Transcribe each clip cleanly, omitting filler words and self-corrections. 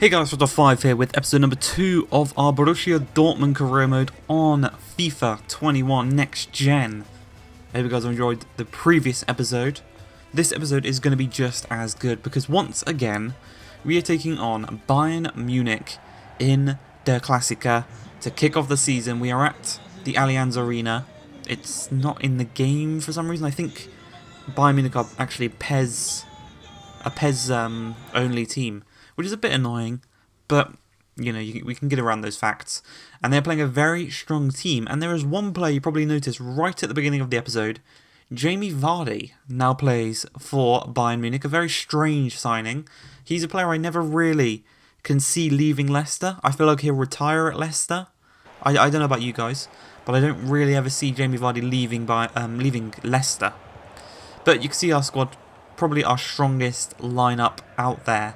Hey guys, Revierderby here with episode number 2 of our Borussia Dortmund career mode on FIFA 21 Next Gen. I hope you guys enjoyed the previous episode. This episode is going to be just as good because once again we are taking on Bayern Munich in Der Klassiker to kick off the season. We are at the Allianz Arena. It's not in the game for some reason. I think Bayern Munich are actually a PES only team, which is a bit annoying, but you know, we can get around those facts. And they're playing a very strong team, and there is one player you probably noticed right at the beginning of the episode. Jamie Vardy now plays for Bayern Munich, a very strange signing. He's a player I never really can see leaving Leicester. I feel like he'll retire at Leicester. I don't know about you guys, but I don't really ever see Jamie Vardy leaving Leicester. But you can see our squad, probably our strongest lineup out there.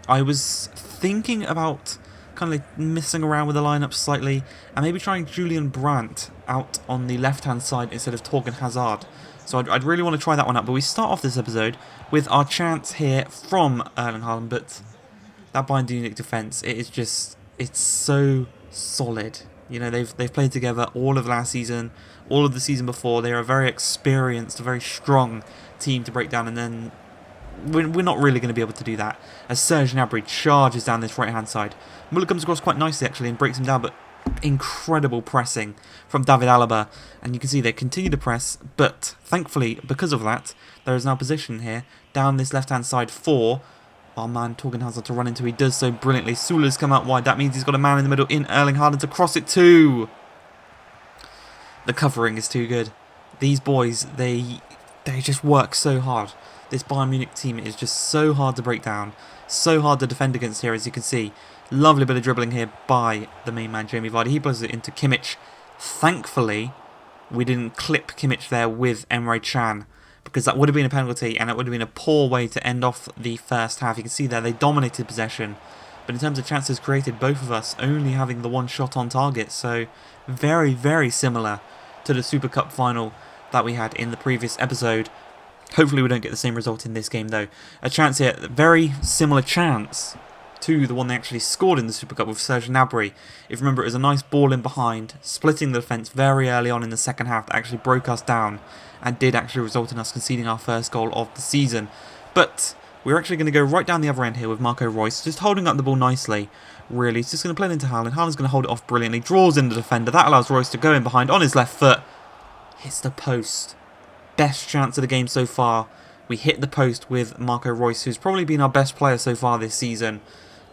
I was thinking about kind of like messing around with the lineup slightly and maybe trying Julian Brandt out on the left-hand side instead of Torgan Hazard. So I'd really want to try that one out. But we start off this episode with our chance here from Erling Haaland. But that Bayern Munich defence, it's so solid. You know, they've played together all of last season, all of the season before. They are a very experienced, very strong team to break down, and then we're not really going to be able to do that as Serge Gnabry charges down this right hand side. Muller comes across quite nicely actually and breaks him down, but incredible pressing from David Alaba, and you can see they continue to press, but thankfully because of that there is now position here down this left hand side for our man Torgan Hazard to run into. He does so brilliantly. Sula's come out wide. That means he's got a man in the middle in Erling Haaland to cross it to. The covering is too good. These boys, they just work so hard. This Bayern Munich team is just so hard to break down, so hard to defend against here, as you can see. Lovely bit of dribbling here by the main man, Jamie Vardy. He blows it into Kimmich. Thankfully, we didn't clip Kimmich there with Emre Can, because that would have been a penalty, and it would have been a poor way to end off the first half. You can see there, they dominated possession. But in terms of chances created, both of us only having the one shot on target. So, very, very similar to the Super Cup final that we had in the previous episode. Hopefully we don't get the same result in this game though. A chance here, very similar chance to the one they actually scored in the Super Cup with Serge Gnabry. If you remember, it was a nice ball in behind, splitting the defence very early on in the second half that actually broke us down and did actually result in us conceding our first goal of the season. But we're actually going to go right down the other end here with Marco Reus, just holding up the ball nicely. Really, he's just going to play it into Haaland. Haaland's going to hold it off brilliantly, draws in the defender. That allows Reus to go in behind on his left foot. Hits the post. Best chance of the game so far. We hit the post with Marco Reus, who's probably been our best player so far this season.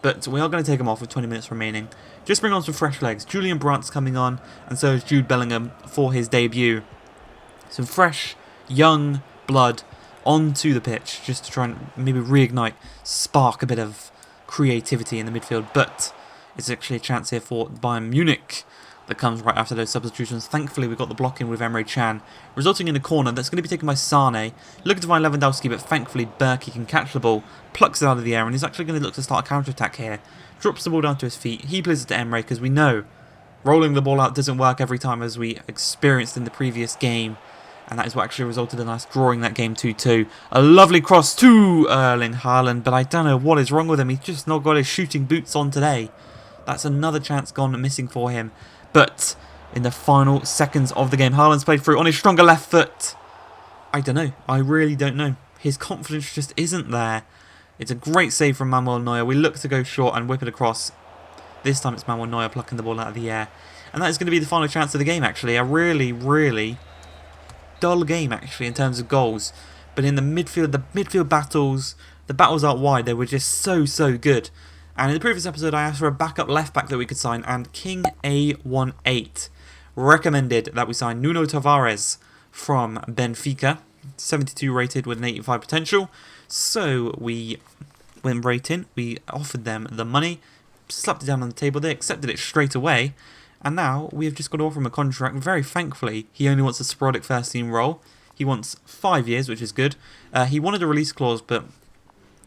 But we are going to take him off with 20 minutes remaining. Just bring on some fresh legs. Julian Brandt's coming on, and so is Jude Bellingham for his debut. Some fresh, young blood onto the pitch, just to try and maybe reignite, spark a bit of creativity in the midfield. But it's actually a chance here for Bayern Munich that comes right after those substitutions. Thankfully, we got the block in with Emre Can, resulting in a corner that's going to be taken by Sane. Looking to find Lewandowski, but thankfully Berkey can catch the ball, plucks it out of the air, and he's actually going to look to start a counter-attack here. Drops the ball down to his feet. He plays it to Emre because we know rolling the ball out doesn't work every time, as we experienced in the previous game. And that is what actually resulted in us drawing that game 2-2. A lovely cross to Erling Haaland, but I don't know what is wrong with him. He's just not got his shooting boots on today. That's another chance gone missing for him. But in the final seconds of the game, Haaland's played through on his stronger left foot. I don't know. I really don't know. His confidence just isn't there. It's a great save from Manuel Neuer. We look to go short and whip it across. This time it's Manuel Neuer plucking the ball out of the air. And that is going to be the final chance of the game, actually. A really, really dull game, actually, in terms of goals. But in the midfield battles, the battles out wide, they were just so good. And in the previous episode, I asked for a backup left-back that we could sign, and King A18 recommended that we sign Nuno Tavares from Benfica, 72 rated with an 85 potential. So we went right in, we offered them the money, slapped it down on the table, they accepted it straight away, and now we have just got to offer him a contract. Very thankfully, he only wants a sporadic first-team role. He wants 5 years, which is good. He wanted a release clause, but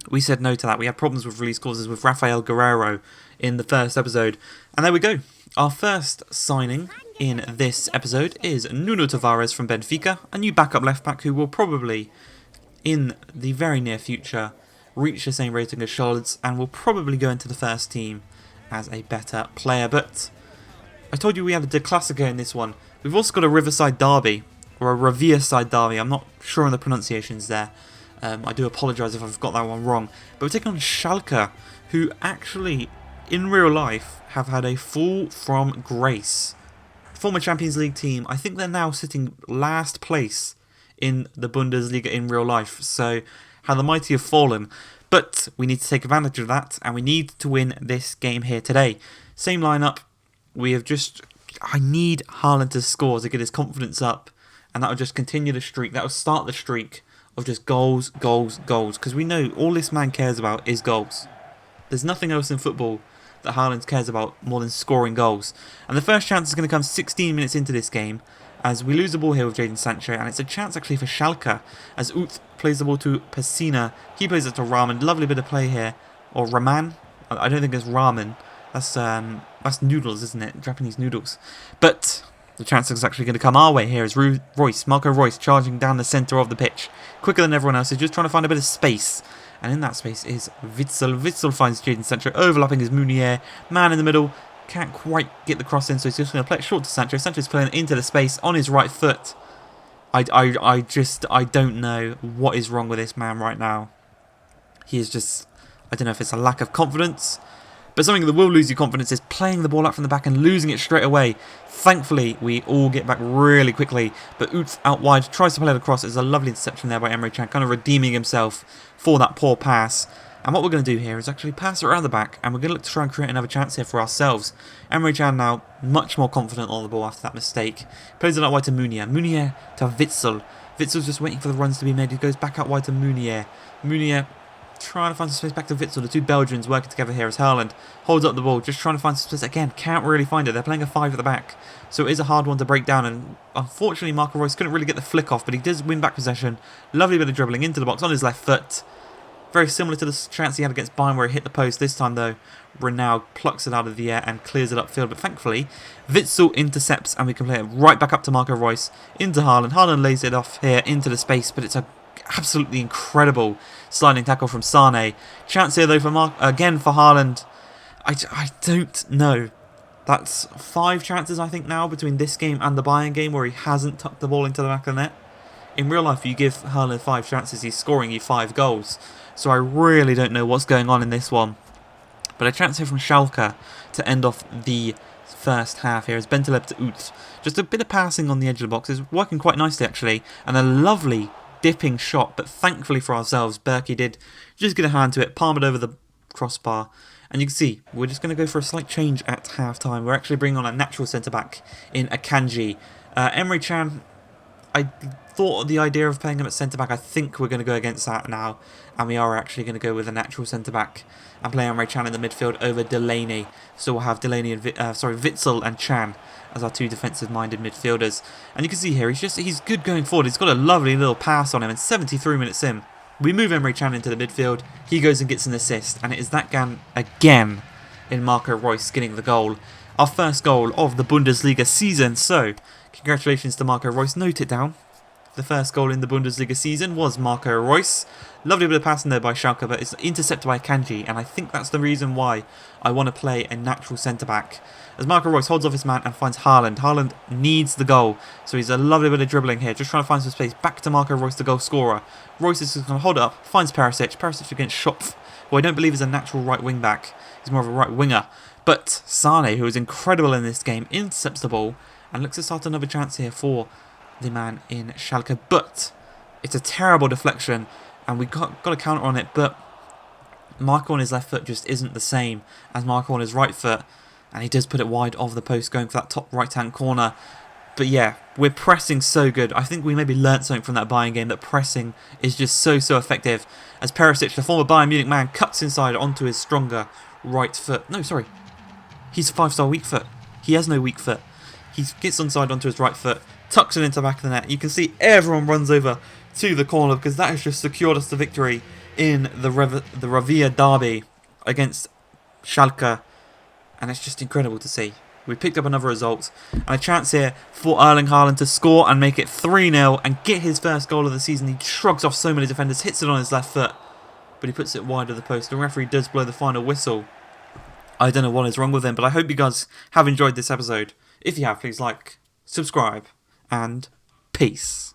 we said no to that. We had problems with release clauses with Rafael Guerreiro in the first episode. And there we go. Our first signing in this episode is Nuno Tavares from Benfica, a new backup left back who will probably, in the very near future, reach the same rating as Scholz, and will probably go into the first team as a better player. But I told you we had a De Classico in this one. We've also got a Riverside Derby, or a Revierside Derby. I'm not sure on the pronunciations there. I do apologise if I've got that one wrong. But we're taking on Schalke, who actually, in real life, have had a fall from grace. Former Champions League team. I think they're now sitting last place in the Bundesliga in real life. So, how the mighty have fallen. But we need to take advantage of that, and we need to win this game here today. Same lineup. We have just... I need Haaland to score to get his confidence up, and that will just continue the streak. That will start the streak of just goals, goals, goals. Because we know all this man cares about is goals. There's nothing else in football that Haaland cares about more than scoring goals. And the first chance is going to come 16 minutes into this game, as we lose the ball here with Jadon Sancho, and it's a chance actually for Schalke, as Uth plays the ball to Pessina. He plays it to Rahman. Lovely bit of play here. Or Rahman. I don't think it's Ramen. That's noodles, isn't it? Japanese noodles. But the chance is actually going to come our way here as Marco Reus charging down the centre of the pitch. Quicker than everyone else. He's just trying to find a bit of space. And in that space is Witsel. Witsel finds Jadon Sancho, overlapping his Meunier. Man in the middle. Can't quite get the cross in, so he's just going to play it short to Sancho. Sancho's playing into the space on his right foot. I don't know what is wrong with this man right now. He is just... I don't know if it's a lack of confidence, but something that will lose you confidence is playing the ball up from the back and losing it straight away. Thankfully, we all get back really quickly, but Uth out wide tries to play it across. It's a lovely interception there by Emre Can, kind of redeeming himself for that poor pass. And what we're going to do here is actually pass it around the back, and we're going to look to try and create another chance here for ourselves. Emre Can now much more confident on the ball after that mistake. Plays it out wide to Meunier. Meunier to Witsel. Witsel's just waiting for the runs to be made. He goes back out wide to Meunier. Meunier trying to find some space back to Witsel. The two Belgians working together here as Haaland holds up the ball, just trying to find some space. Again, can't really find it. They're playing a 5 at the back, so it is a hard one to break down. And unfortunately, Marco Reus couldn't really get the flick off, but he does win back possession. Lovely bit of dribbling into the box on his left foot. Very similar to the chance he had against Bayern where he hit the post. This time, though, Renaud plucks it out of the air and clears it upfield. But thankfully, Witsel intercepts, and we can play it right back up to Marco Reus, into Haaland. Haaland lays it off here into the space, but it's a absolutely incredible sliding tackle from Sane. Chance here though for again for Haaland. I don't know. That's 5 chances I think now between this game and the Bayern game where he hasn't tucked the ball into the back of the net. In real life, you give Haaland 5 chances, he's scoring you 5 goals. So I really don't know what's going on in this one. But a chance here from Schalke to end off the first half here as Bentaleb to Uth. Just a bit of passing on the edge of the box. It's working quite nicely actually, and a lovely dipping shot, but thankfully for ourselves, Berkey did just get a hand to it, palm it over the crossbar, and you can see we're just going to go for a slight change at half-time. We're actually bringing on a natural centre-back in Akanji. Emre Can, I thought the idea of playing him at centre-back, I think we're going to go against that now, and we are actually going to go with a natural centre-back and play Emre Can in the midfield over Delaney. So we'll have Delaney and Witsel and Can as our 2 defensive-minded midfielders. And you can see here, he's good going forward. He's got a lovely little pass on him, and 73 minutes in, we move Emre Can into the midfield. He goes and gets an assist, and it is that again in Marco Reus getting the goal. Our first goal of the Bundesliga season. So, congratulations to Marco Reus. Note it down. The first goal in the Bundesliga season was Marco Reus. Lovely bit of passing there by Schalke, but it's intercepted by Akanji, and I think that's the reason why I want to play a natural centre-back. As Marco Reus holds off his man and finds Haaland. Haaland needs the goal, so he's a lovely bit of dribbling here, just trying to find some space. Back to Marco Reus, the goal scorer. Reus is just going to hold it up, finds Perisic. Perisic against Schopf, who I don't believe is a natural right wing-back. He's more of a right winger. But Sane, who is incredible in this game, intercepts the ball and looks to start another chance here for the man in Schalke. But it's a terrible deflection, and we got a counter on it, but Marco on his left foot just isn't the same as Marco on his right foot, and he does put it wide of the post, going for that top right-hand corner. But yeah, we're pressing so good. I think we maybe learnt something from that Bayern game, that pressing is just so effective. As Perisic, the former Bayern Munich man, cuts inside onto his stronger right foot. No, sorry. He's a 5-star weak foot. He has no weak foot. He gets onside onto his right foot, tucks it into the back of the net. You can see everyone runs over to the corner because that has just secured us the victory in the Revierderby against Schalke. And it's just incredible to see. We picked up another result and a chance here for Erling Haaland to score and make it 3-0 and get his first goal of the season. He shrugs off so many defenders, hits it on his left foot. but he puts it wide of the post. The referee does blow the final whistle. I don't know what is wrong with him, but I hope you guys have enjoyed this episode. If you have, please like, subscribe, and peace.